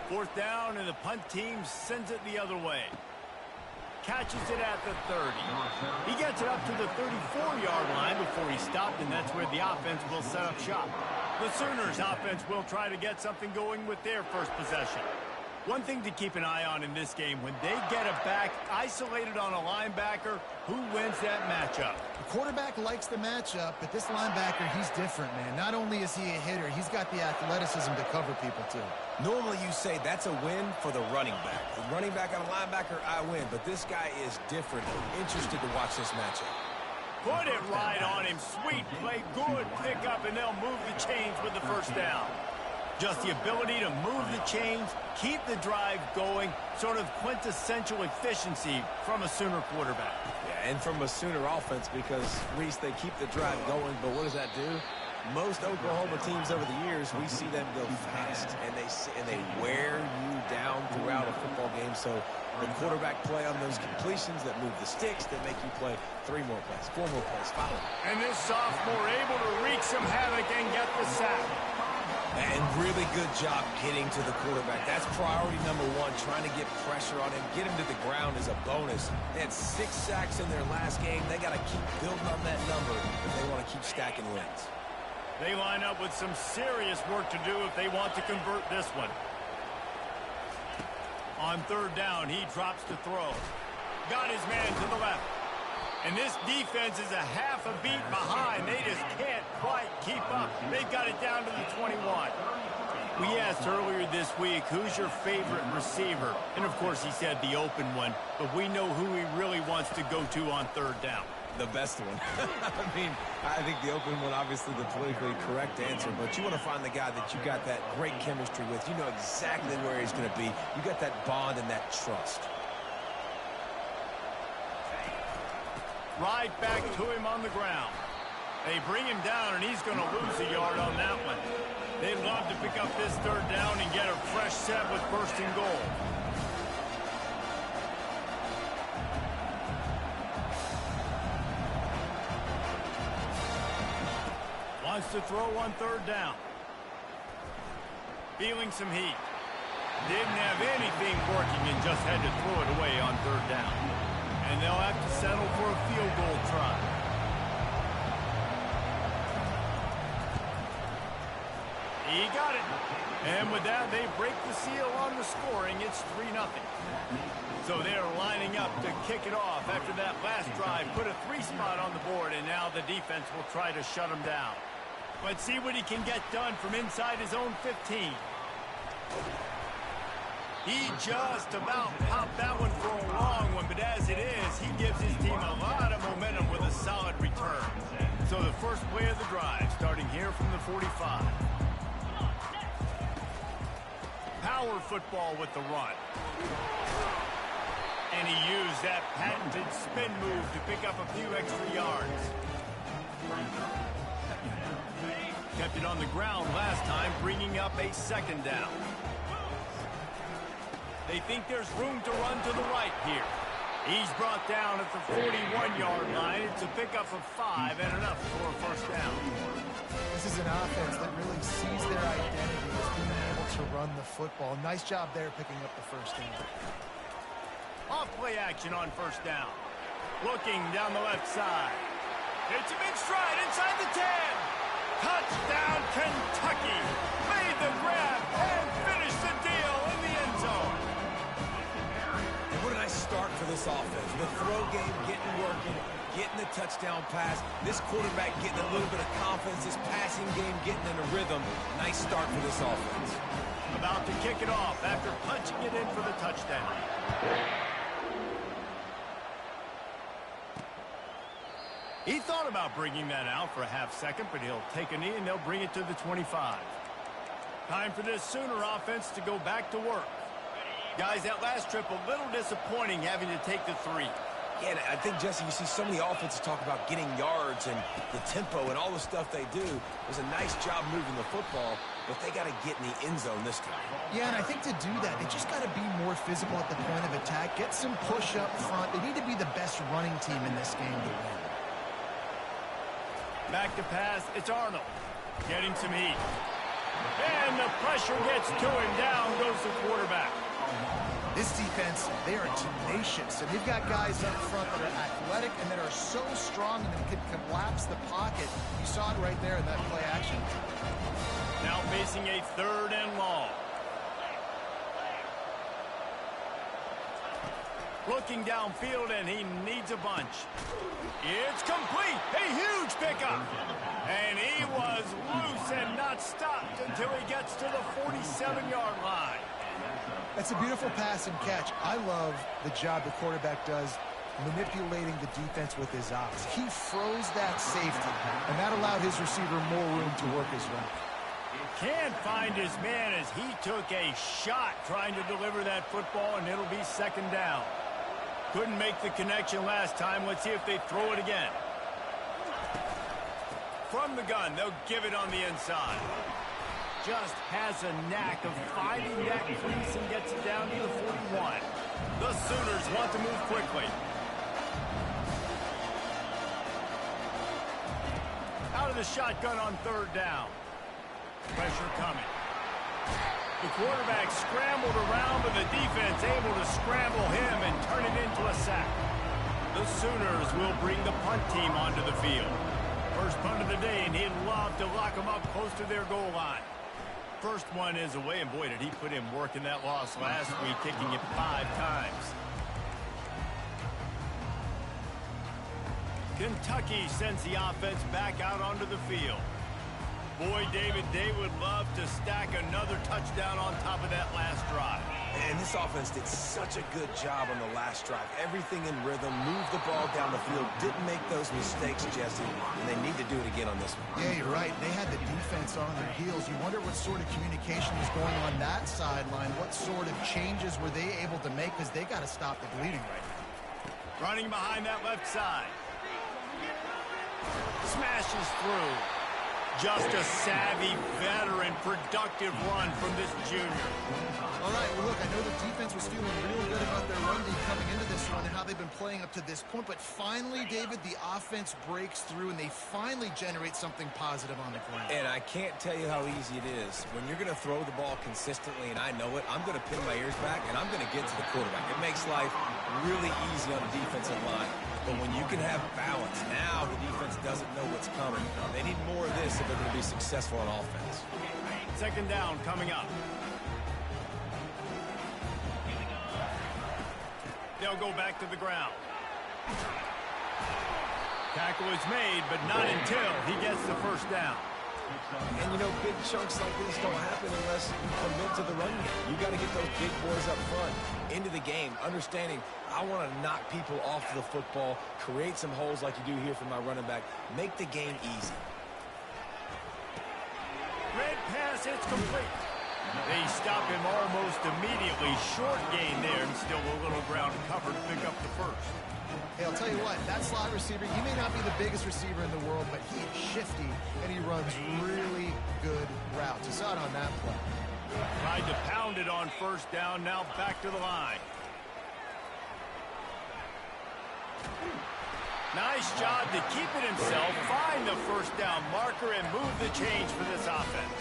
Fourth down, and the punt team sends it the other way. Catches it at the 30. He gets it up to the 34-yard line before he stopped, and that's where the offense will set up shop. The Sooners offense will try to get something going with their first possession. One thing to keep an eye on in this game, when they get a back isolated on a linebacker, who wins that matchup? The quarterback likes the matchup, but this linebacker, he's different, man. Not only is he a hitter, he's got the athleticism to cover people, too. Normally you say that's a win for the running back. The running back on a linebacker, I win. But this guy is different. I'm interested to watch this matchup. Put it right on him. Sweet play, good pickup, and they'll move the chains with the first down. Just the ability to move the chains, keep the drive going, sort of quintessential efficiency from a Sooner quarterback. Yeah, and from a Sooner offense because, Reese, they keep the drive going, but what does that do? Most Oklahoma teams over the years, we see them go fast, and they wear you down throughout a football game. So the quarterback play on those completions that move the sticks, that make you play 3 more plays, 4 more plays, 5 more. And this sophomore able to wreak some havoc and get the sack. And really good job getting to the quarterback. That's priority number 1, trying to get pressure on him. Get him to the ground is a bonus. They had 6 sacks in their last game. They got to keep building on that number if they want to keep stacking wins. They line up with some serious work to do if they want to convert this one. On third down, he drops to throw. Got his man to the left. And this defense is a half a beat behind. They just can't quite keep up. They've got it down to the 21. We asked earlier this week, who's your favorite receiver? And, of course, he said the open one. But we know who he really wants to go to on third down. The best one. I mean, I think the open one, obviously the politically correct answer, but you want to find the guy that you got that great chemistry with. You know exactly where he's going to be. You got that bond and that trust. Right back to him on the ground. They bring him down, and he's going to lose a yard on that one. They'd love to pick up this third down and get a fresh set with first and goal. Wants to throw on third down. Feeling some heat. Didn't have anything working and just had to throw it away on third down. And they'll have to settle for a field goal try. He got it. And with that, they break the seal on the scoring. It's 3-0. So they're lining up to kick it off after that last drive. Put a 3 spot on the board, and now the defense will try to shut him down. Let's see what he can get done from inside his own 15. He just about popped that one for a long one, but as it is, he gives his team a lot of momentum with a solid return. So the first play of the drive, starting here from the 45. Power football with the run. And he used that patented spin move to pick up a few extra yards. Kept it on the ground last time, bringing up a second down. They think there's room to run to the right here. He's brought down at the 41-yard line. It's a pickup of 5 and enough for a first down. This is an offense that really sees their identity as being able to run the football. Nice job there picking up the first down. Off play action on first down. Looking down the left side. It's him in stride inside the 10. Touchdown, Kentucky. Made the grab and finished the deal in the end zone. And what a nice start for this offense. The throw game getting working, getting the touchdown pass. This quarterback getting a little bit of confidence. This passing game getting in a rhythm. Nice start for this offense. About to kick it off after punching it in for the touchdown. He thought about bringing that out for a half second, but he'll take a knee and they'll bring it to the 25. Time for this Sooner offense to go back to work. Guys, that last trip a little disappointing having to take the 3. Yeah, I think, Jesse, you see so many offenses talk about getting yards and the tempo and all the stuff they do. It was a nice job moving the football, but they got to get in the end zone this time. Yeah, and I think to do that, they just got to be more physical at the point of attack, get some push up front. They need to be the best running team in this game to win. Back to pass, it's Arnold. Getting some heat. And the pressure gets to him. Down goes the quarterback. This defense, they are tenacious, and they've got guys up front that are athletic and that are so strong and that can collapse the pocket. You saw it right there in that play action. Now facing a 3rd and long. Looking downfield, and he needs a bunch. It's complete. A huge pickup. And he was loose and not stopped until he gets to the 47-yard line. That's a beautiful pass and catch. I love the job the quarterback does manipulating the defense with his eyes. He froze that safety, and that allowed his receiver more room to work his route. Can't find his man as he took a shot trying to deliver that football, and it'll be 2nd down. Couldn't make the connection last time. Let's see if they throw it again. From the gun, they'll give it on the inside. Just has a knack of finding that crease and gets it down to the 41. The Sooners want to move quickly. Out of the shotgun on 3rd down. Pressure coming. The quarterback scrambled around, but the defense able to scramble him and turn it into a sack. The Sooners will bring the punt team onto the field. First punt of the day, and he'd love to lock them up close to their goal line. First one is away, and boy, did he put in work in that loss last week, kicking it 5 times. Kentucky sends the offense back out onto the field. Boy, David, they would love to stack another touchdown on top of that last drive. And this offense did such a good job on the last drive. Everything in rhythm, moved the ball down the field, didn't make those mistakes, Jesse, and they need to do it again on this one. Yeah, you're right. They had the defense on their heels. You wonder what sort of communication was going on that sideline. What sort of changes were they able to make, because they got to stop the bleeding right now. Running behind that left side. Smashes through. Just a savvy, veteran, productive run from this junior. All right, well, look, I know the defense was feeling real good about their run D coming into this one and how they've been playing up to this point, but finally, David, the offense breaks through and they finally generate something positive on the ground. And I can't tell you how easy it is. When you're going to throw the ball consistently, and I know it, I'm going to pin my ears back and I'm going to get to the quarterback. It makes life really easy on the defensive line. But when you can have balance, now the defense doesn't know what's coming. They need more of this if they're going to be successful on offense. 2nd down coming up. They'll go back to the ground. Tackle is made, but not until he gets the 1st down. And, you know, big chunks like this don't happen unless you commit to the run game. You got to get those big boys up front into the game, understanding I want to knock people off the football, create some holes like you do here for my running back, make the game easy. Red pass, it's complete. They stop him almost immediately. Short gain there, and still a little ground covered to pick up the 1st. Hey, I'll tell you what, that slot receiver, he may not be the biggest receiver in the world, but he is shifty, and he runs really good routes. You saw it on that play. Tried to pound it on 1st down, now back to the line. Nice job to keep it himself, find the 1st down marker, and move the change for this offense.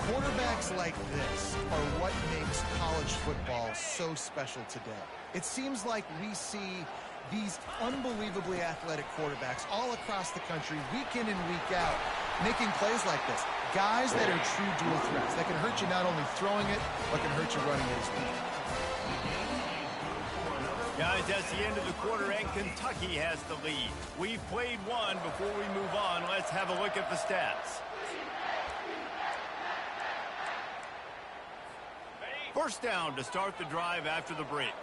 Quarterbacks like this are what makes college football so special today. It seems like we see these unbelievably athletic quarterbacks all across the country, week in and week out, making plays like this. Guys that are true dual threats, that can hurt you not only throwing it, but can hurt you running it as well. Guys, that's the end of the quarter, and Kentucky has the lead. We've played one. Before we move on, let's have a look at the stats. 1st down to start the drive after the break.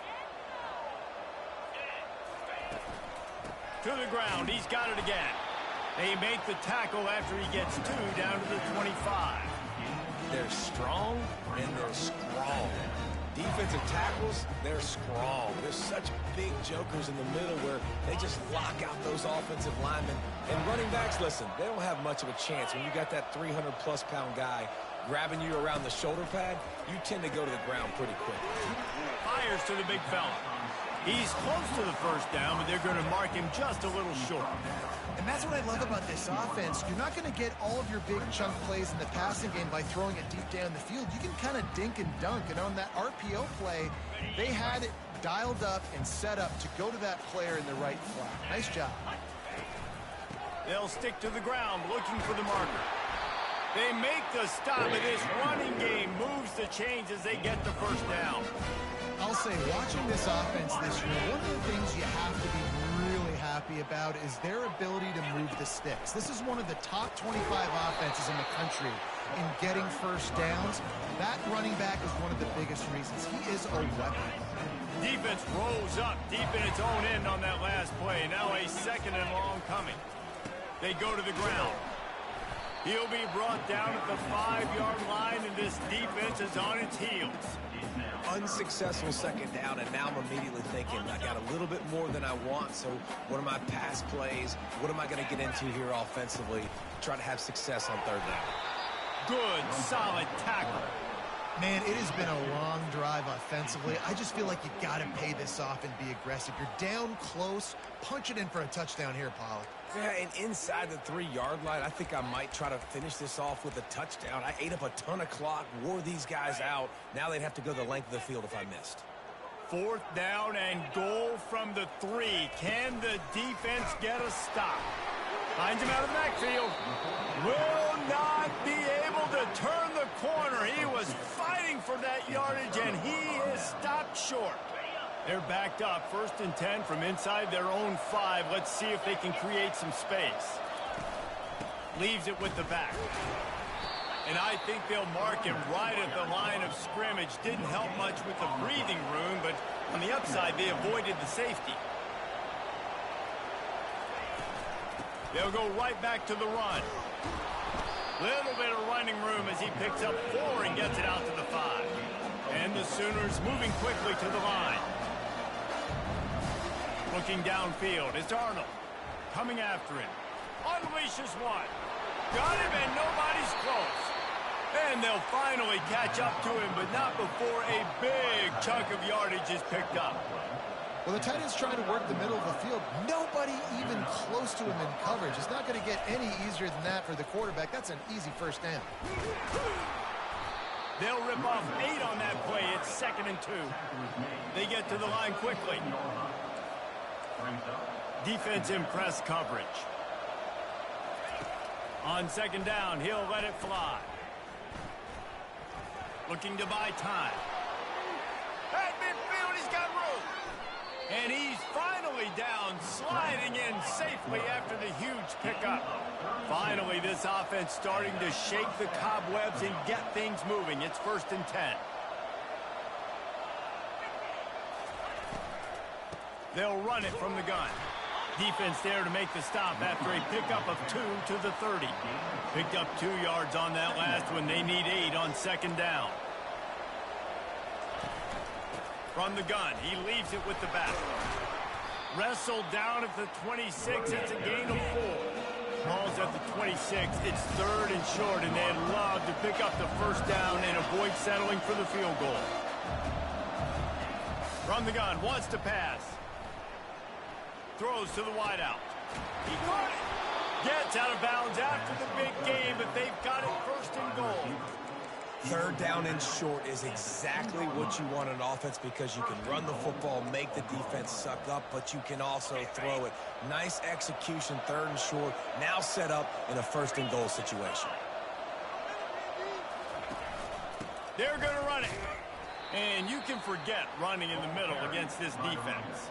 To the ground, he's got it again. They make the tackle after he gets 2 down to the 25. They're strong and they're strong. Defensive tackles, they're strong. There's such big jokers in the middle where they just lock out those offensive linemen. And running backs, listen, they don't have much of a chance. When you got that 300-plus pound guy grabbing you around the shoulder pad, you tend to go to the ground pretty quick. Fires to the big fella. He's close to the first down, but they're going to mark him just a little short. And that's what I love about this offense. You're not going to get all of your big chunk plays in the passing game by throwing it deep down the field. You can kind of dink and dunk. And on that RPO play, they had it dialed up and set up to go to that player in the right flat. Nice job. They'll stick to the ground looking for the marker. They make the stop, and this running game moves the chains as they get the first down. I'll say, watching this offense this year, one of the things you have to be really happy about is their ability to move the sticks. This is one of the top 25 offenses in the country in getting first downs. That running back is one of the biggest reasons. He is a weapon. Defense rolls up deep in its own end on that last play. Now a second and long coming. They go to the ground. He'll be brought down at the 5-yard line, and this defense is on its heels. Unsuccessful second down, and now I'm immediately thinking, I got a little bit more than I want, so what are my pass plays? What am I going to get into here offensively to try to have success on third down? Good, solid tackle. Man, it has been a long drive offensively. I just feel like you got to pay this off and be aggressive. You're down close. Punch it in for a touchdown here, Pollock. Yeah, and inside the 3-yard line, I think I might try to finish this off with a touchdown. I ate up a ton of clock, wore these guys out. Now they'd have to go the length of the field if I missed. 4th down and goal from the 3. Can the defense get a stop? Finds him out of the backfield. Will not be able to turn the corner. He was fighting for that yardage, and he is stopped short. They're backed up, 1st and 10 from inside their own 5. Let's see if they can create some space. Leaves it with the back. And I think they'll mark him right at the line of scrimmage. Didn't help much with the breathing room, but on the upside, they avoided the safety. They'll go right back to the run. Little bit of running room as he picks up 4 and gets it out to the 5. And the Sooners moving quickly to the line. Looking downfield, it's Arnold. Coming after him. Unleashes one. Got him, and nobody's close. And they'll finally catch up to him, but not before a big chunk of yardage is picked up. Well, the tight end's trying to work the middle of the field. Nobody even close to him in coverage. It's not going to get any easier than that for the quarterback. That's an easy first down. They'll rip off 8 on that play. It's 2nd and 2. They get to the line quickly. Defense in press coverage. On 2nd down, he'll let it fly. Looking to buy time. At midfield, he's got room. And he's finally down, sliding in safely after the huge pickup. Finally, this offense starting to shake the cobwebs and get things moving. It's 1st and 10. They'll run it from the gun. Defense there to make the stop after a pickup of 2 to the 30. Picked up 2 yards on that last one. They need 8 on 2nd down. From the gun, he leaves it with the back. Wrestled down at the 26. It's a gain of 4. Ball's at the 26. It's 3rd and short, and they'd love to pick up the first down and avoid settling for the field goal. From the gun, wants to pass. Throws to the wideout. He caught it. Gets out of bounds after the big game, but they've got it 1st and goal. 3rd down and short is exactly what you want in offense because you can run the football, make the defense suck up, but you can also throw it. Nice execution, 3rd and short, now set up in a 1st and goal situation. They're going to run it. And you can forget running in the middle against this defense.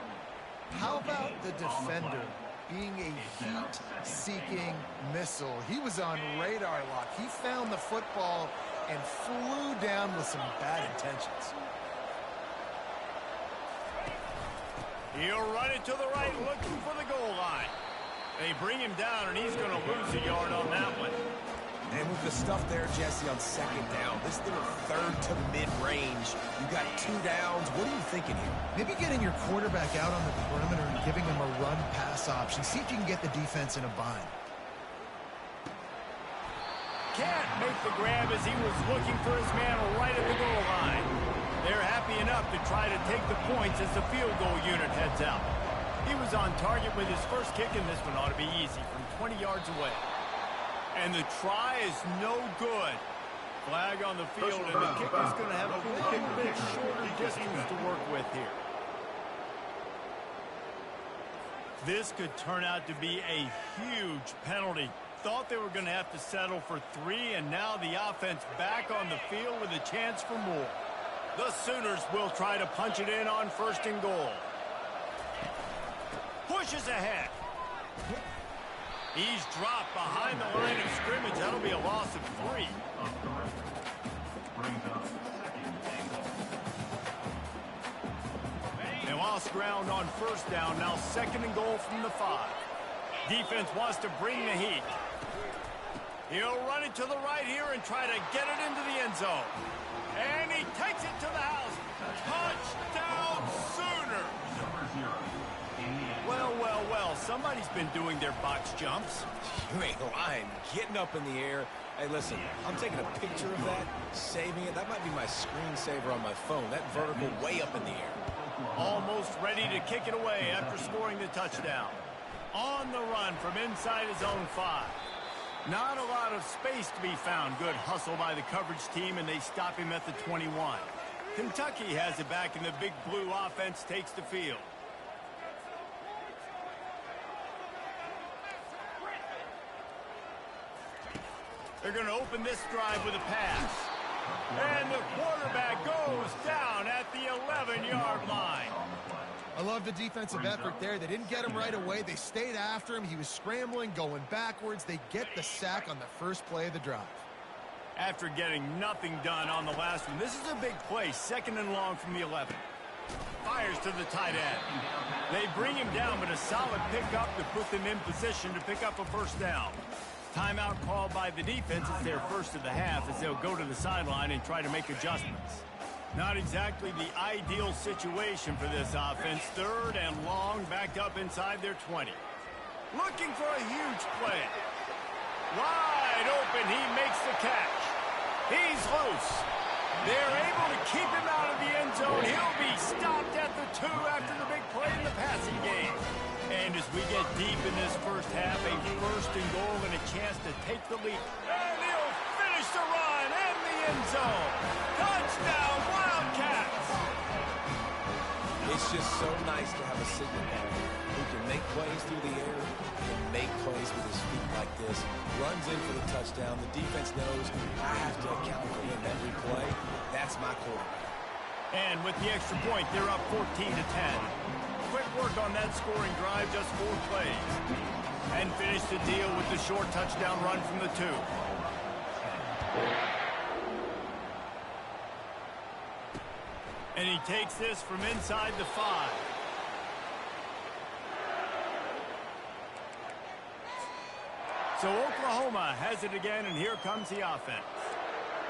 How about the defender being a heat-seeking missile? He was on radar lock. He found the football and flew down with some bad intentions. He'll run it to the right, looking for the goal line. They bring him down, and he's going to lose a yard on that one. And with the stuff there, Jesse, on 2nd down, this little 3rd to mid-range, you got 2 downs. What are you thinking here? Maybe getting your quarterback out on the perimeter and giving him a run-pass option. See if you can get the defense in a bind. can't make the grab as he was looking for his man right at the goal line. They're happy enough to try to take the points as the field goal unit heads out. He was on target with his first kick, and this one ought to be easy from 20 yards away. And the try is no good. Flag on the field, and the kicker's going to have a little bit shorter distance to work with here. This could turn out to be a huge penalty. Thought they were going to have to settle for 3, and now the offense back on the field with a chance for more. The Sooners will try to punch it in on 1st and goal. Pushes ahead. He's dropped behind the line of scrimmage. That'll be a loss of 3. They lost ground on 1st down. Now 2nd and goal from the 5. Defense wants to bring the heat. He'll run it to the right here and try to get it into the end zone. And he takes it to the house. Touchdown, Sooners! Well, well, well. Somebody's been doing their box jumps. You ain't lying. Getting up in the air. Hey, listen, I'm taking a picture of that, saving it. That might be my screensaver on my phone. That vertical way up in the air. Almost ready to kick it away after scoring the touchdown. On the run from inside his own 5. Not a lot of space to be found. Good hustle by the coverage team, and they stop him at the 21. Kentucky has it back, and the big blue offense takes the field. They're going to open this drive with a pass. And the quarterback goes down at the 11-yard line. I love the defensive effort there. They didn't get him right away. They stayed after him. He was scrambling, going backwards. They get the sack on the first play of the drive. After getting nothing done on the last one, this is a big play. 2nd and long from the 11. Fires to the tight end. They bring him down, but a solid pickup to put them in position to pick up a 1st down. Timeout called by the defense. It's their first of the half as they'll go to the sideline and try to make adjustments. Not exactly the ideal situation for this offense. 3rd and long, backed up inside their 20. Looking for a huge play. Wide open, he makes the catch. He's loose. They're able to keep him out of the end zone. He'll be stopped at the 2 after the big play in the passing game. And as we get deep in this first half, a 1st and goal and a chance to take the lead. And he'll finish the run and the end zone. Touchdown, Wildcats! It's just so nice to have a signal back who can make plays through the air and make plays with his feet like this. Runs in for the touchdown. The defense knows I have to account for him every play. That's my quarterback. And with the extra point, they're up 14-10. Quick work on that scoring drive, just 4 plays. And finish the deal with the short touchdown run from the 2. And he takes this from inside the 5. So Oklahoma has it again, and here comes the offense.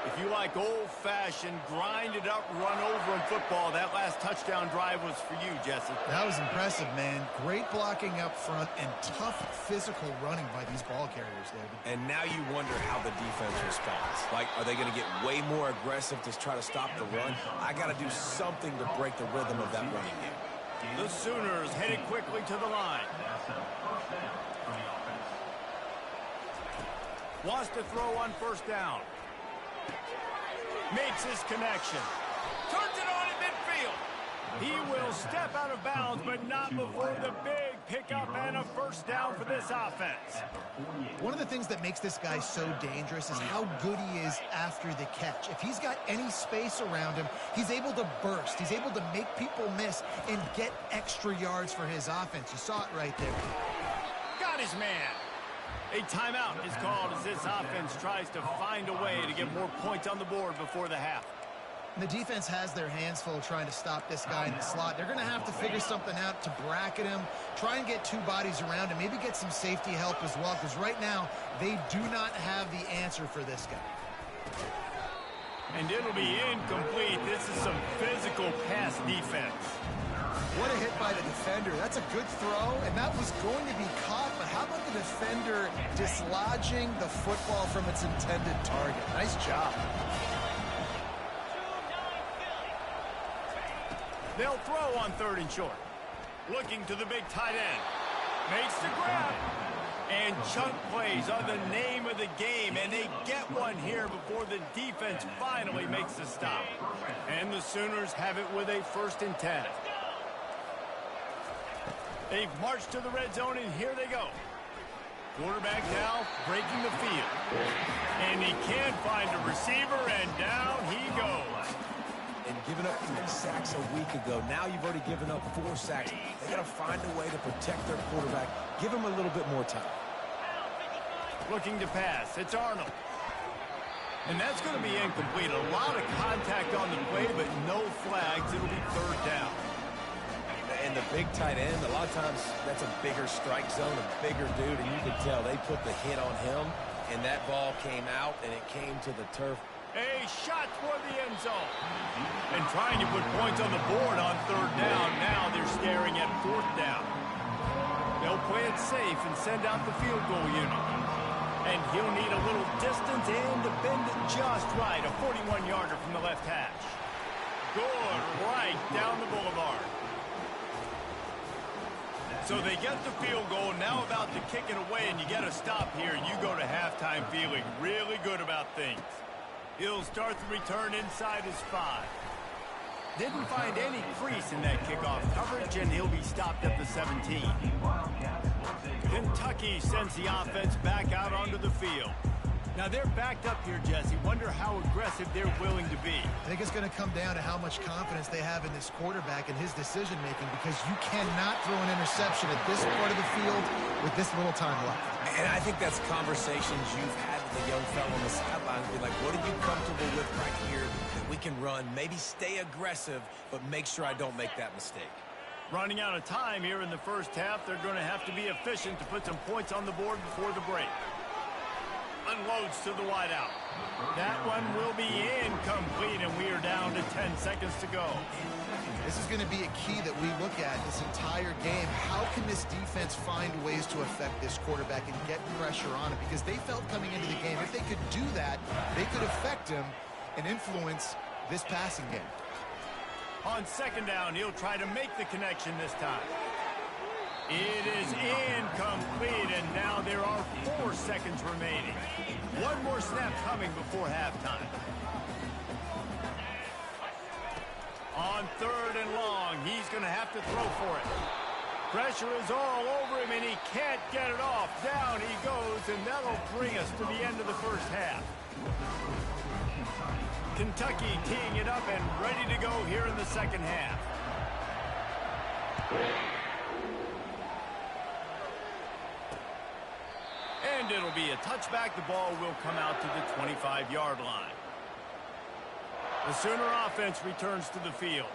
If you like old-fashioned, grinded-up, run-over in football, that last touchdown drive was for you, Jesse. That was impressive, man. Great blocking up front and tough physical running by these ball carriers, David. And now you wonder how the defense responds. Like, are they going to get way more aggressive to try to stop the run? I got to do something to break the rhythm of that running game. The Sooners headed quickly to the line. Wants to throw on 1st down. Makes his connection. Turns it on in midfield. He will step out of bounds, but not before the big pickup and a 1st down for this offense. One of the things that makes this guy so dangerous is how good he is after the catch. If he's got any space around him, he's able to burst. He's able to make people miss and get extra yards for his offense. You saw it right there. Got his man. A timeout is called as this offense tries to find a way to get more points on the board before the half. And the defense has their hands full trying to stop this guy in the slot. They're going to have to figure something out to bracket him, try and get 2 bodies around him, maybe get some safety help as well, because right now they do not have the answer for this guy. And it'll be incomplete. This is some physical pass defense. What a hit by the defender. That's a good throw, and that was going to be caught, but how about the defender dislodging the football from its intended target? Nice job. They'll throw on 3rd and short. Looking to the big tight end. Makes the grab. And chunk plays are the name of the game, and they get one here before the defense finally makes the stop. And the Sooners have it with a 1st and 10. They've marched to the red zone, and here they go. Quarterback now breaking the field. And he can't find a receiver, and down he goes. And giving up 3 sacks a week ago. Now you've already given up 4 sacks. They got to find a way to protect their quarterback. Give him a little bit more time. Looking to pass. It's Arnold. And that's going to be incomplete. A lot of contact on the play, but no flags. It'll be 3rd down. And the big tight end, a lot of times that's a bigger strike zone, a bigger dude, and you can tell they put the hit on him, and that ball came out, and it came to the turf. A shot toward the end zone. And trying to put points on the board on 3rd down. Now they're staring at 4th down. They'll play it safe and send out the field goal unit. And he'll need a little distance and to bend it just right. A 41-yarder from the left hash. Good, right down the boulevard. So they get the field goal, now about to kick it away, and you get a stop here. You go to halftime feeling really good about things. He'll start the return inside his 5. Didn't find any crease in that kickoff coverage, and he'll be stopped at the 17. Kentucky sends the offense back out onto the field. Now they're backed up here, Jesse. Wonder how aggressive they're willing to be. I think it's going to come down to how much confidence they have in this quarterback and his decision-making, because you cannot throw an interception at this part of the field with this little time left. And I think that's conversations you've had with a young fellow on the sideline. Be like, what are you comfortable with right here that we can run? Maybe stay aggressive, but make sure I don't make that mistake. Running out of time here in the first half. They're going to have to be efficient to put some points on the board before the break. Unloads to the wideout. That one will be incomplete, and we are down to 10 seconds to go. This is going to be a key that we look at this entire game. How can this defense find ways to affect this quarterback and get pressure on him? Because they felt coming into the game, if they could do that, they could affect him and influence this passing game. On 2nd down, he'll try to make the connection this time. It is incomplete, and now there are 4 seconds remaining. One more snap coming before halftime. On 3rd and long, he's going to have to throw for it. Pressure is all over him, and he can't get it off. Down he goes, and that'll bring us to the end of the first half. Kentucky teeing it up and ready to go here in the second half. And it'll be a touchback. The ball will come out to the 25-yard line. The Sooner offense returns to the field.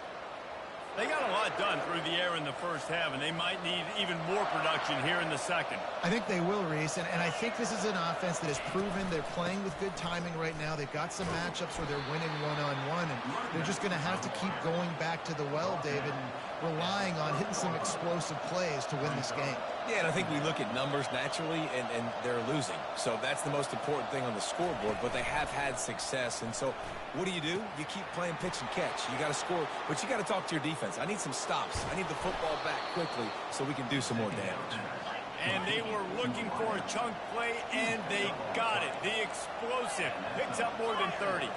They got a lot done through the air in the first half, and they might need even more production here in the second. I think they will, Reese, and I think this is an offense that has proven they're playing with good timing right now. They've got some matchups where they're winning one-on-one, and they're just going to have to keep going back to the well, David, and relying on hitting some explosive plays to win this game. Yeah, and I think we look at numbers naturally, and they're losing. So that's the most important thing on the scoreboard, but they have had success. And so what do? You keep playing pitch and catch. You got to score, but you got to talk to your defense. I need some stops. I need the football back quickly so we can do some more damage. And they were looking for a chunk play, and they got it. The explosive picks up more than 30.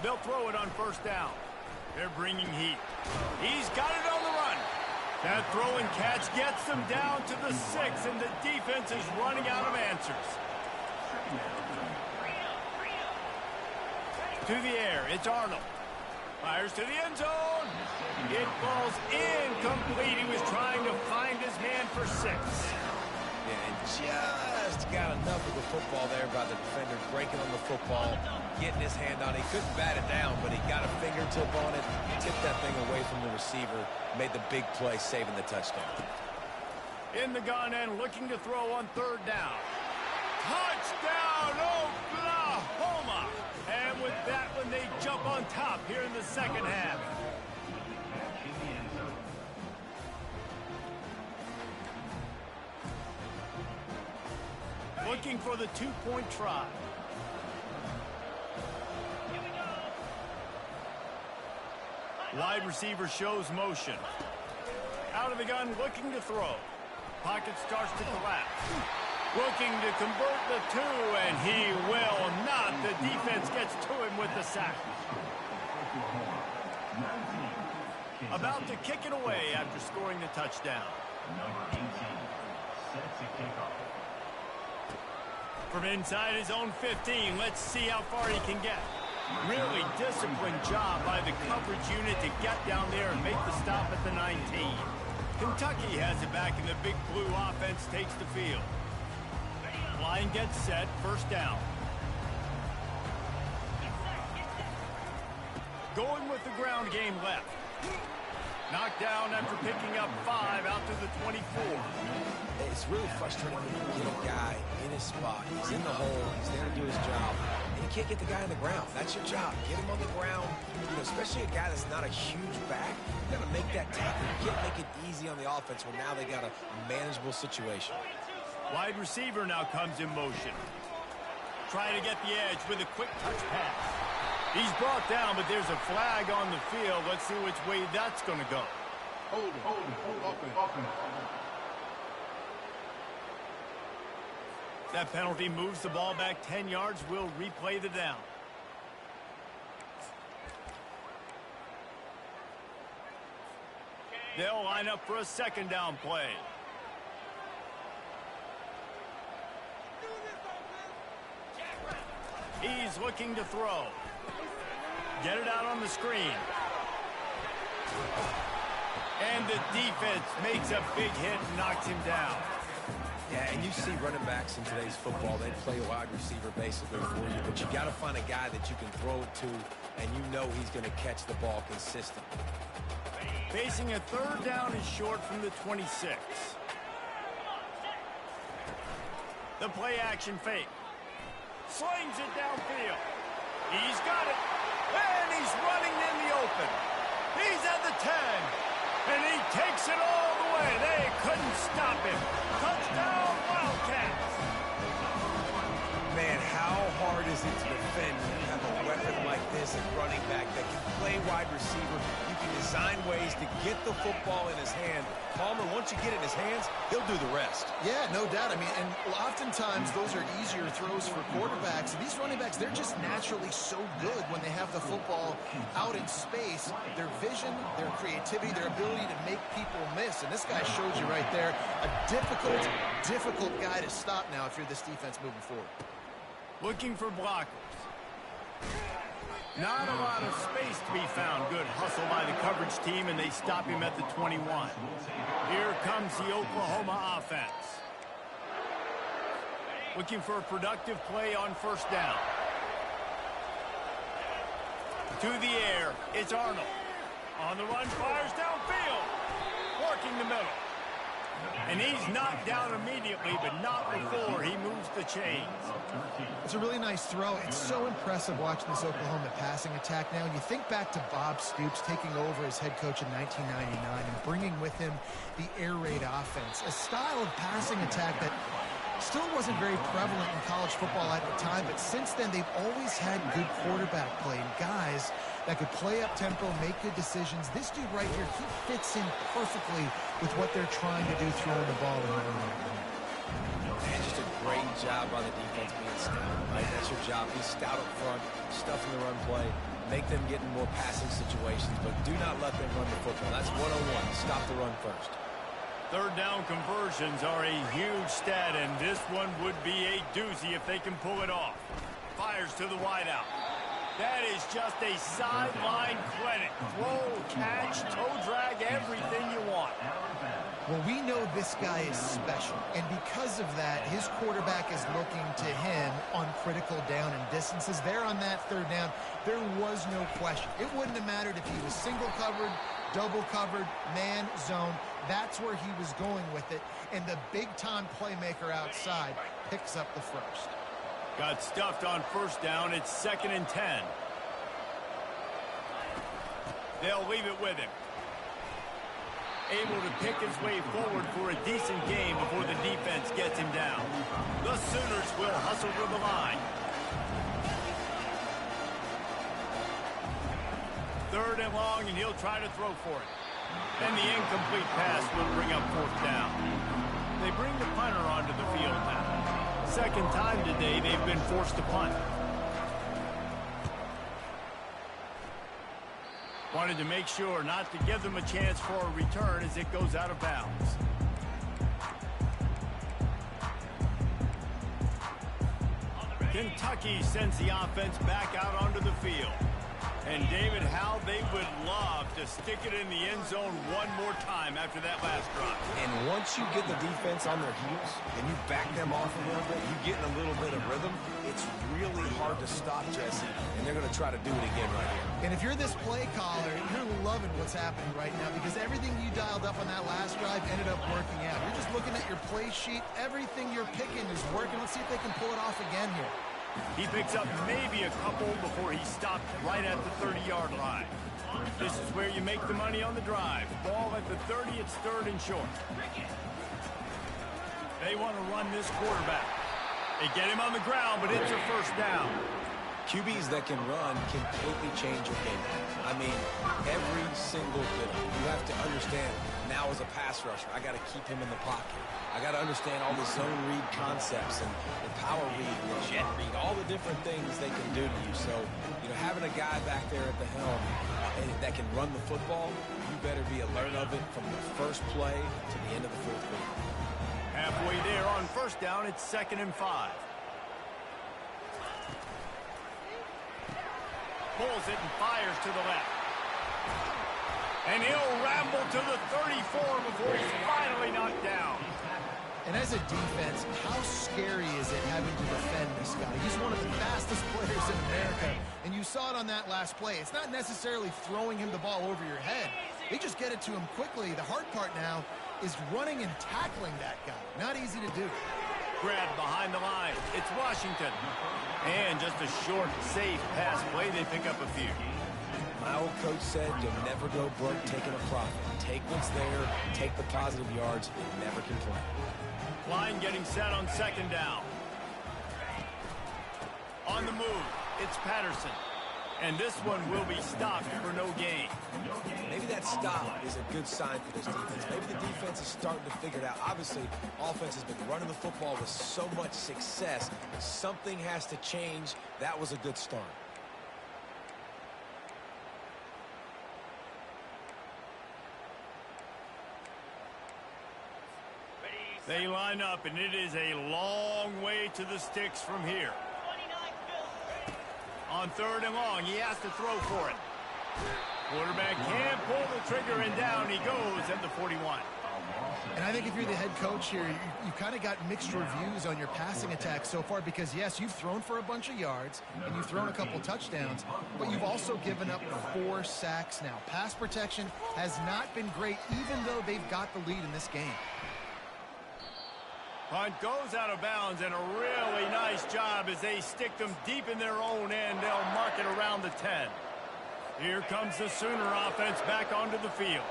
They'll throw it on 1st down. They're bringing heat. He's got it on the run. That throw and catch gets them down to the 6, and the defense is running out of answers. To the air, it's Arnold. Fires to the end zone. It falls incomplete. He was trying to find his man for 6. Yeah, and just got enough of the football there by the defender breaking on the football, getting his hand on it. He couldn't bat it down, but he got a fingertip on it, tipped that thing away from the receiver, made the big play, saving the touchdown. In the gun and looking to throw on third down. Touchdown, Oklahoma! And with that one, they jump on top here in the second half. Looking for the two-point try. Wide receiver shows motion. Out of the gun, looking to throw. Pocket starts to collapse. Looking to convert the two, and he will not. The defense gets to him with the sack. About to kick it away after scoring the touchdown. Number 18 sets a kickoff. From inside his own 15, let's see how far he can get. Really disciplined job by the coverage unit to get down there and make the stop at the 19. Kentucky has it back, and the Big Blue offense takes the field. Line gets set, first down. Going with the ground game left. Knocked down after picking up 5 out to the 24. It's really frustrating when you get a guy in his spot. He's in the hole. He's there to do his job. And you can't get the guy on the ground. That's your job. Get him on the ground. You know, especially a guy that's not a huge back. You got to make that tackle. You can't make it easy on the offense when now they got a manageable situation. Wide receiver now comes in motion. Trying to get the edge with a quick touch pass. He's brought down, but there's a flag on the field. Let's see which way that's going to go. Hold it. That penalty moves the ball back 10 yards. We'll replay the down. They'll line up for a second down play. He's looking to throw. Get it out on the screen. And the defense makes a big hit and knocks him down. Yeah, and you see running backs in today's football, they play wide receiver basically for you, but you got to find a guy that you can throw it to, and you know he's going to catch the ball consistently. Facing a third down is short from the 26. The play action fake. Slings it downfield. He's got it. And he's running in the open. He's at the 10. And he takes it all the way. They couldn't stop him. Touchdown, Wildcats. Man, how hard is it to defend when you have a weapon like this at running back that can play wide receiver? You can design ways to get the football in his hand. Palmer, once you get it in his hands, he'll do the rest. Yeah, no doubt. I mean, and oftentimes those are easier throws for quarterbacks. These running backs, they're just naturally so good when they have the football out in space. Their vision, their creativity, their ability to make people miss. And this guy shows you right there a difficult guy to stop now if you're this defense moving forward. Looking for blockers. Not a lot of space to be found. Good hustle by the coverage team, and they stop him at the 21. Here comes the Oklahoma offense. Looking for a productive play on first down. To the air, it's Arnold. On the run, fires downfield. Working the middle. And he's knocked down immediately, but not before he moves the chains. It's a really nice throw. It's so impressive watching this Oklahoma passing attack now. And you think back to Bob Stoops taking over as head coach in 1999 and bringing with him the air raid offense, a style of passing attack that still wasn't very prevalent in college football at the time, but since then they've always had good quarterback play and guys that could play up tempo, make good decisions. This dude right here, he fits in perfectly with what they're trying to do, throwing the ball around. And just a great job by the defense being stout, right? That's your job. Be stout up front, stuff in the run play, make them get in more passing situations, but do not let them run the football. That's 101. Stop the run first. Third down conversions are a huge stat, and this one would be a doozy if they can pull it off. Fires to the wideout. That is just a sideline clinic. Throw, catch, toe drag, everything you want. Well, we know this guy is special, and because of that, his quarterback is looking to him on critical down and distances. There on that third down, there was no question. It wouldn't have mattered if he was single covered, double covered, man, zone. That's where he was going with it. And the big-time playmaker outside picks up the first. Got stuffed on first down. It's 2nd and 10. They'll leave it with him. Able to pick his way forward for a decent game before the defense gets him down. The Sooners will hustle to the line. 3rd and long, and he'll try to throw for it. And the incomplete pass will bring up 4th down. They bring the punter onto the field now. 2nd time today they've been forced to punt. Wanted to make sure not to give them a chance for a return as it goes out of bounds. Kentucky sends the offense back out onto the field. And David, how they would love to stick it in the end zone one more time after that last drive. And once you get the defense on their heels and you back them off a little bit, you get in a little bit of rhythm, it's really hard to stop, Jesse, and they're going to try to do it again right here. And if you're this play caller, you're loving what's happening right now because everything you dialed up on that last drive ended up working out. You're just looking at your play sheet. Everything you're picking is working. Let's see if they can pull it off again here. He picks up maybe a couple before he stopped right at the 30-yard line. This is where you make the money on the drive. Ball at the 30, it's 3rd and short. They want to run this quarterback. They get him on the ground, but it's a 1st down. QBs that can run completely change your game. I mean, every single bit of it. You have to understand, now as a pass rusher, I got to keep him in the pocket. I got to understand all the zone read concepts and the power read and the jet read, all the different things they can do to you. So, you know, having a guy back there at the helm that can run the football, you better be alert of it from the first play to the end of the 4th quarter. Halfway there on 1st down, it's 2nd and 5. Pulls it and fires to the left. And he'll ramble to the 34 before he's finally knocked down. And as a defense, how scary is it having to defend this guy? He's one of the fastest players in America, and you saw it on that last play. It's not necessarily throwing him the ball over your head. They just get it to him quickly. The hard part now is running and tackling that guy. Not easy to do. Grabbed behind the line. It's Washington. And just a short, safe pass play. They pick up a few. My old coach said you'll never go broke taking a profit. Take what's there, take the positive yards, and never complain. Line getting set on 2nd down. On the move, it's Patterson. And this one will be stopped for no gain. Maybe that stop is a good sign for this defense. Maybe the defense is starting to figure it out. Obviously, offense has been running the football with so much success. Something has to change. That was a good start. They line up, and it is a long way to the sticks from here. On 3rd and long, he has to throw for it. Quarterback can't pull the trigger, and down he goes at the 41. And I think if you're the head coach here, you kind of got mixed reviews on your passing attack so far because, yes, you've thrown for a bunch of yards and you've thrown a couple touchdowns, but you've also given up 4 sacks now. Pass protection has not been great, even though they've got the lead in this game. Punt goes out of bounds, and a really nice job as they stick them deep in their own end. They'll mark it around the 10. Here comes the Sooner offense back onto the field.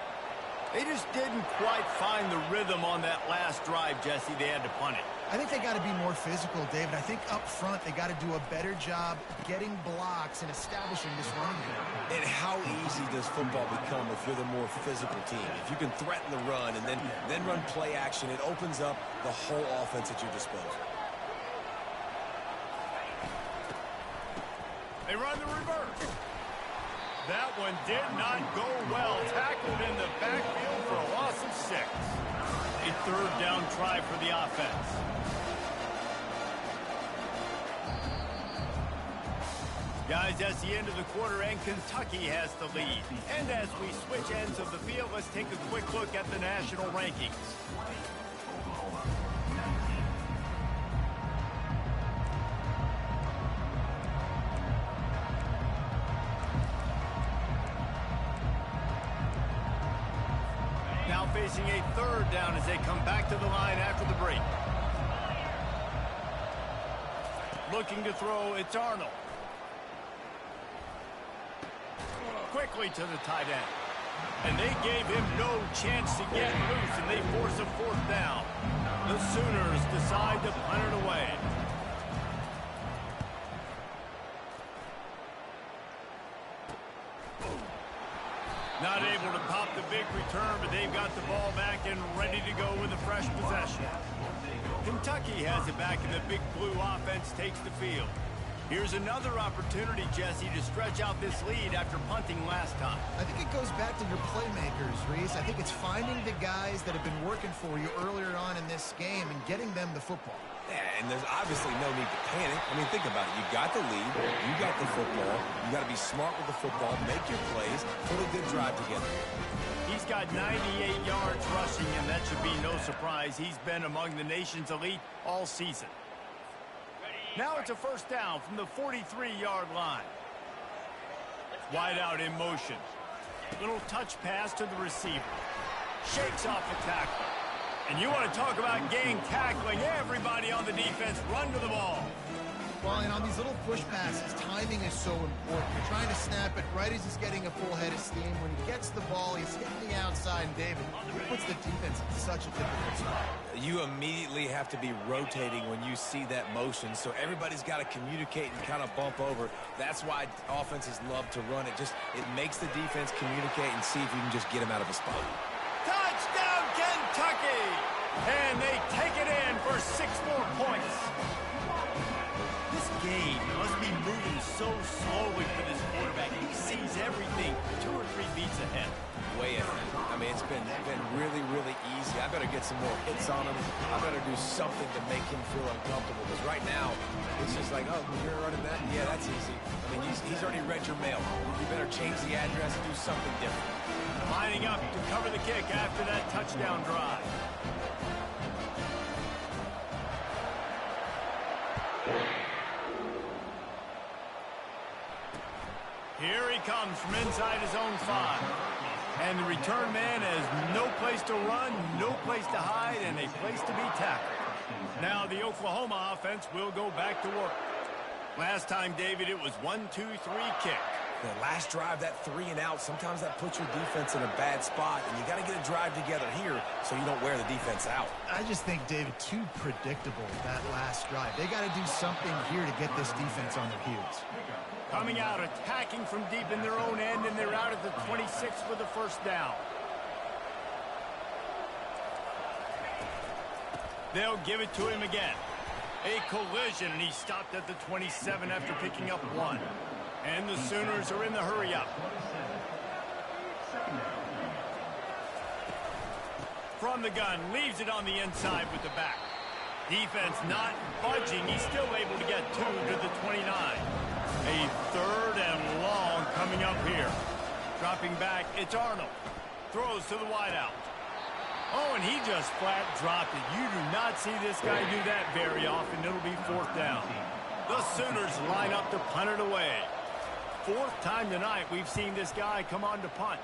They just didn't quite find the rhythm on that last drive, Jesse. They had to punt it. I think they got to be more physical, David. I think up front they got to do a better job getting blocks and establishing this running game. And how easy does football become if you're the more physical team? If you can threaten the run and then run play action, it opens up the whole offense at your disposal. They run the reverse. That one did not go well. Tackled in the backfield for a loss of 6. A 3rd down try for the offense. Guys, that's the end of the quarter, and Kentucky has the lead. And as we switch ends of the field, let's take a quick look at the national rankings. now facing a third down as they come back to the line after the break. Looking to throw, it's Arnold. Quickly to the tight end. And they gave him no chance to get loose, and they force a fourth down. The Sooners decide to punt it away. Not able to pop the big return, but they've got the ball back and ready to go with a fresh possession. Kentucky has it back, and the big blue offense takes the field. Here's another opportunity, Jesse, to stretch out this lead after punting last time. I think it goes back to your playmakers, Reese. I think it's finding the guys that have been working for you earlier on in this game and getting them the football. Yeah, and there's obviously no need to panic. I mean, think about it. You got the lead. You got the football. You got to be smart with the football, make your plays, put a good drive together. He's got 98 yards rushing, and that should be no surprise. He's been among the nation's elite all season. Now it's a first down from the 43-yard line. Wide out in motion. Little touch pass to the receiver. Shakes off the tackle. And you want to talk about gang tackling. Everybody on the defense run to the ball. Well, and on these little push passes, timing is so important. You're trying to snap it right as he's getting a full head of steam. When he gets the ball, he's hitting the outside, and David, he puts the defense in such a difficult spot. You immediately have to be rotating when you see that motion, so everybody's got to communicate and kind of bump over. That's why offenses love to run it. It makes the defense communicate and see if you can just get him out of a spot. Touchdown, Kentucky! And they take it in for 6 more points. This game must be moving so slowly for this quarterback. He sees everything 2 or 3 beats ahead. Way ahead. I mean, it's been really, really easy. I better get some more hits on him. I better do something to make him feel uncomfortable. Because right now, it's just like, oh, you're running that? Yeah, that's easy. I mean, he's already read your mail. You better change the address and do something different. Lining up to cover the kick after that touchdown drive. Here he comes from inside his own 5. And the return man has no place to run, no place to hide, and a place to be tackled. Now the Oklahoma offense will go back to work. Last time, David, it was 1-2-3 kick. The last drive, that 3 and out, sometimes that puts your defense in a bad spot, and you got to get a drive together here so you don't wear the defense out. I just think, David, too predictable, that last drive. They got to do something here to get this defense on their heels. Coming out, attacking from deep in their own end, and they're out at the 26 for the first down. They'll give it to him again. A collision, and he stopped at the 27 after picking up 1. And the Sooners are in the hurry-up. From the gun, leaves it on the inside with the back. Defense not budging. He's still able to get 2 to the 29. A third and long coming up here. Dropping back, it's Arnold. Throws to the wideout. Oh, and he just flat dropped it. You do not see this guy do that very often. It'll be 4th down. The Sooners line up to punt it away. 4th time tonight we've seen this guy come on to punt.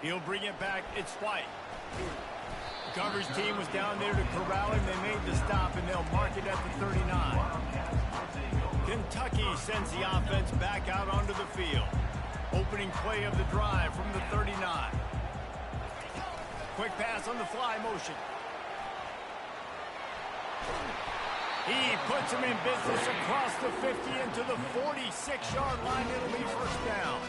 He'll bring it back. It's White. The coverage team was down there to corral him. They made the stop, and they'll mark it at the 39. Kentucky sends the offense back out onto the field. Opening play of the drive from the 39. Quick pass on the fly motion. He puts him in business across the 50 into the 46-yard line. It'll be first down.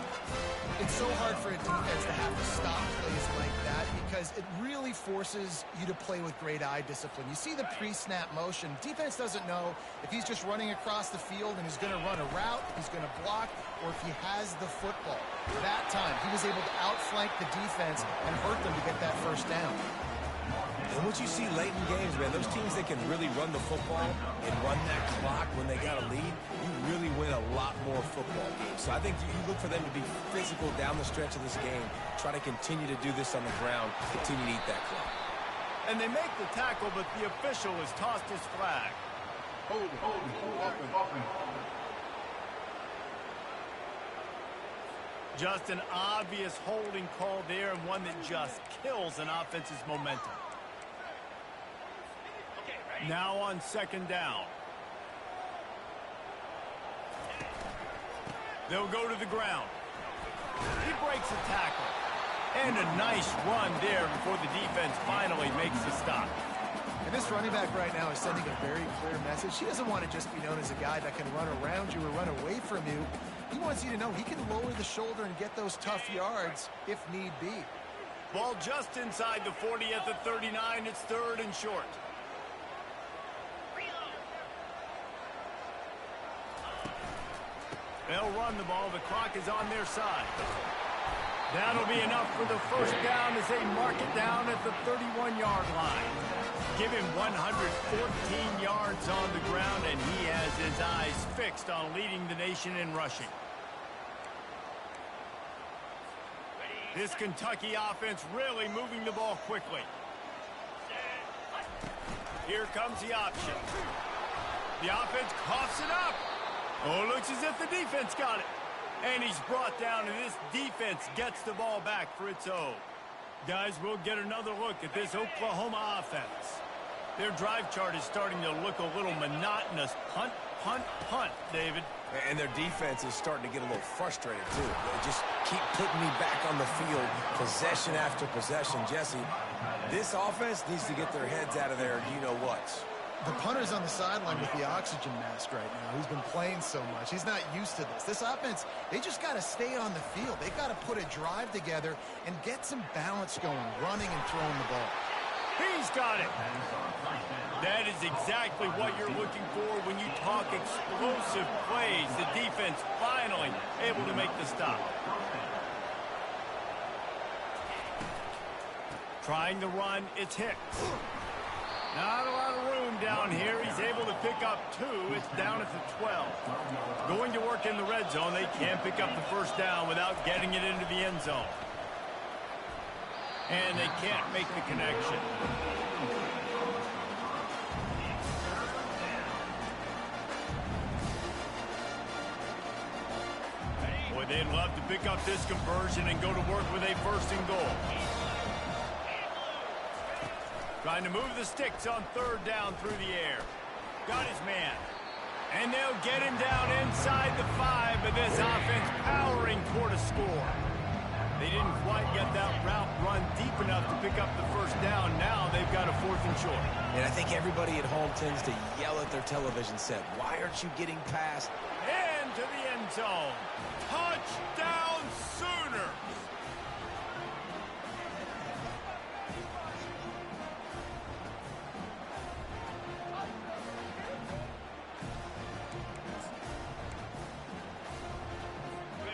It's so hard for a defense to have to stop plays like that because it really forces you to play with great eye discipline. You see the pre-snap motion. Defense doesn't know if he's just running across the field and he's going to run a route, if he's going to block, or if he has the football. That time, he was able to outflank the defense and hurt them to get that first down. And what you see late in games, man, those teams that can really run the football and run that clock when they got a lead, you really win a lot more football games. So I think you look for them to be physical down the stretch of this game, try to continue to do this on the ground, continue to eat that clock. And they make the tackle, but the official has tossed his flag. Hold it. Just an obvious holding call there, and one that just kills an offense's momentum. Now on second down. They'll go to the ground. He breaks a tackle. And a nice run there before the defense finally makes the stop. And this running back right now is sending a very clear message. He doesn't want to just be known as a guy that can run around you or run away from you. He wants you to know he can lower the shoulder and get those tough yards if need be. Ball just inside the 40 at the 39. It's third and short. They'll run the ball. The clock is on their side. That'll be enough for the first down as they mark it down at the 31-yard line. Give him 114 yards on the ground, and he has his eyes fixed on leading the nation in rushing. This Kentucky offense really moving the ball quickly. Here comes the option. The offense coughs it up. Oh, looks as if the defense got it. And he's brought down, and this defense gets the ball back for its own. Guys, we'll get another look at this Oklahoma offense. Their drive chart is starting to look a little monotonous. Punt, punt, punt, David. And their defense is starting to get a little frustrated, too. They just keep putting me back on the field, possession after possession. Jesse, this offense needs to get their heads out of there, you-know-what. The punter's on the sideline with the oxygen mask right now. He's been playing so much. He's not used to this. This offense, they just got to stay on the field. They've got to put a drive together and get some balance going, running and throwing the ball. He's got it. That is exactly what you're looking for when you talk explosive plays. The defense finally able to make the stop. Trying to run, it's Hicks. Not a lot of room down here. He's able to pick up 2. It's down at the 12. Going to work in the red zone. They can't pick up the first down without getting it into the end zone. And they can't make the connection. Boy, they'd love to pick up this conversion and go to work with a first and goal. Trying to move the sticks on third down through the air. Got his man. And they'll get him down inside the 5, but this offense powering toward a score. They didn't quite get that route run deep enough to pick up the first down. Now they've got a 4th and short. And I think everybody at home tends to yell at their television set, why aren't you getting past? Into the end zone. Touchdown Sooners!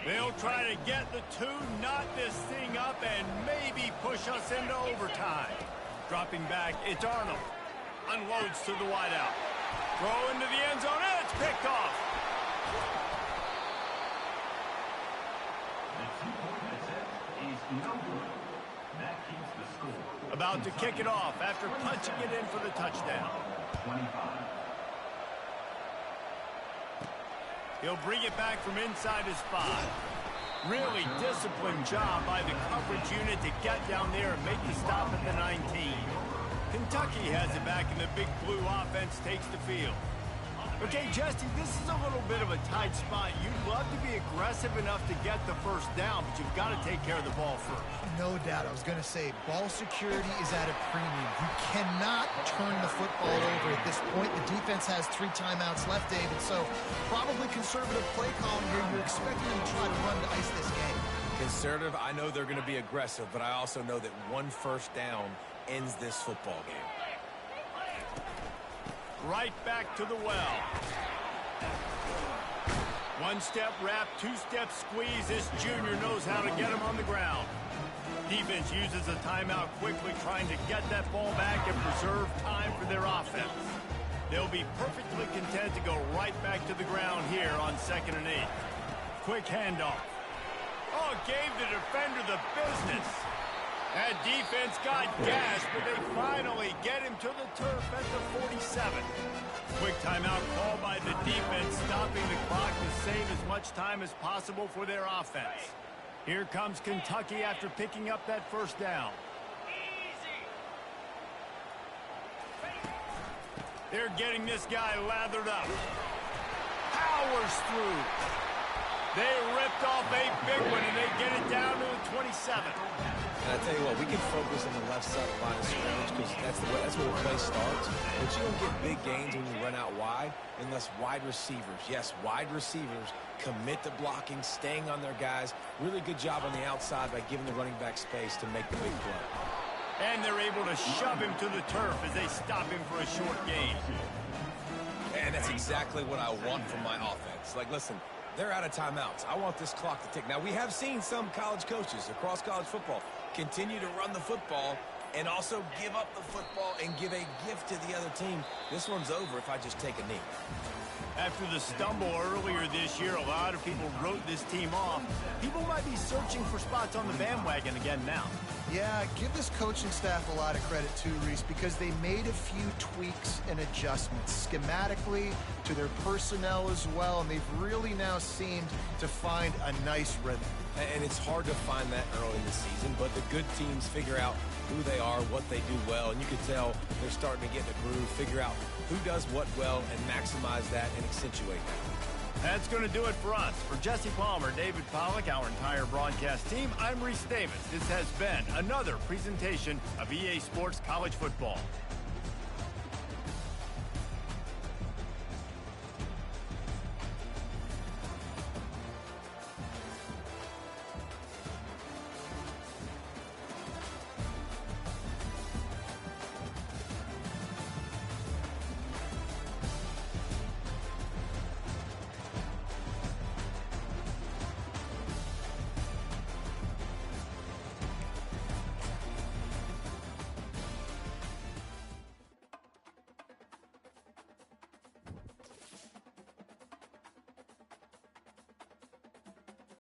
They'll try to get the 2, knot this thing up, and maybe push us into overtime. Dropping back, it's Arnold. Unloads to the wideout. Throw into the end zone, and it's picked off. The 2-point attempt is no good. That keeps the score. About to kick it off after punching it in for the touchdown. 25. He'll bring it back from inside his 5. Really disciplined job by the coverage unit to get down there and make the stop at the 19. Kentucky has it back, and the big blue offense takes the field. Okay, Jesse, this is a little bit of a tight spot. You'd love to be aggressive enough to get the first down, but you've got to take care of the ball first. No doubt. I was going to say, ball security is at a premium. You cannot turn the football over at this point. The defense has 3 timeouts left, David, so probably conservative play calling here. You're expecting them to try to run to ice this game. Conservative, I know they're going to be aggressive, but I also know that 1 first down ends this football game. Right back to the well. 1-step wrap, 2-step squeeze. This junior knows how to get him on the ground. Defense uses a timeout quickly, trying to get that ball back and preserve time for their offense. They'll be perfectly content to go right back to the ground here on 2nd and 8. Quick handoff. Oh, gave the defender the business. That defense got gashed, but they finally get him to the turf at the 47. Quick timeout call by the defense, stopping the clock to save as much time as possible for their offense. Here comes Kentucky after picking up that first down. They're getting this guy lathered up. Powers through. They ripped off a big one, and they get it down to the 27. And I tell you what, we can focus on the left side of the line of scrimmage because that's where the play starts. But you don't get big gains when you run out wide unless wide receivers, yes, wide receivers, commit to blocking, staying on their guys. Really good job on the outside by giving the running back space to make the big play. And they're able to shove him to the turf as they stop him for a short gain. And that's exactly what I want from my offense. Like, listen, they're out of timeouts. I want this clock to tick. Now, we have seen some college coaches across college football continue to run the football and also give up the football and give a gift to the other team. This one's over if I just take a knee. After the stumble earlier this year, a lot of people wrote this team off. People might be searching for spots on the bandwagon again now. Yeah, give this coaching staff a lot of credit too, Reese, because they made a few tweaks and adjustments schematically to their personnel as well, and they've really now seemed to find a nice rhythm. And it's hard to find that early in the season, but the good teams figure out who they are, what they do well, and you can tell they're starting to get in a groove, figure out who does what well, and maximize that and accentuate that. That's going to do it for us. For Jesse Palmer, David Pollack, our entire broadcast team, I'm Reese Davis. This has been another presentation of EA Sports College Football.